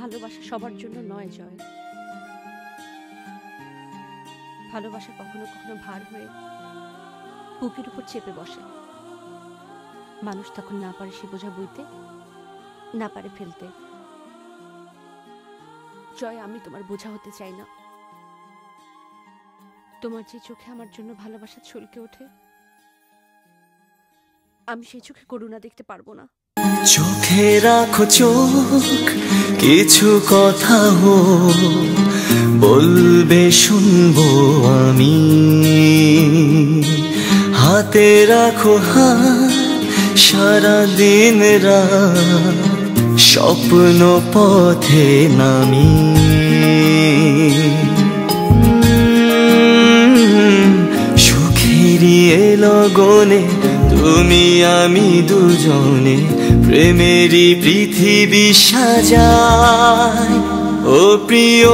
ভালোবাসা সবার জন্য নয় জয়। ভালোবাসা কখনো কখনো ভার হয়ে বুকের উপর চেপে বসে। মানুষ তখন না পারে সে বোঝা বইতে, না পারে ফেলতে। জয়, আমি তোমার বোঝা হতে চাই না। তোমার যে চোখে আমার জন্য ভালোবাসা ছলকে ওঠে, আমি সেই চোখে করুণা দেখতে পারবো না। চোখে রাখো চোখ, কিছু কথা বলবে শুনবো আমি। হাতে রাখো হাত, সারা দিন রাত স্বপ্ন পথে নামি। সুখেরই লগনে তুমি আমি দুজনে প্রেমেরই পৃথিবী সাজাই। ও প্রিয়,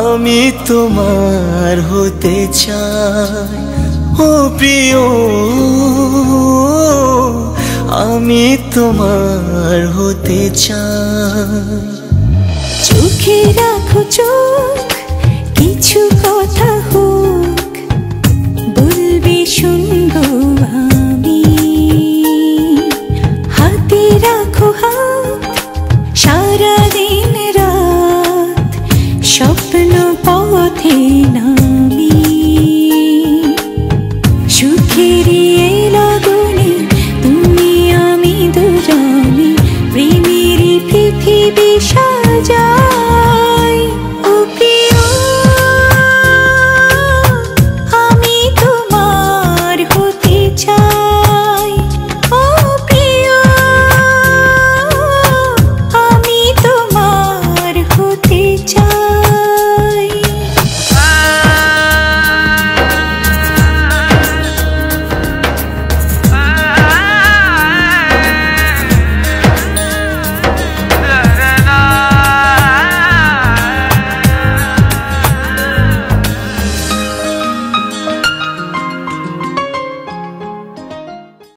আমি তোমার হতে চাই। ও প্রিয়, আমি তোমার হতে চাই। চোখে রাখো চোখ,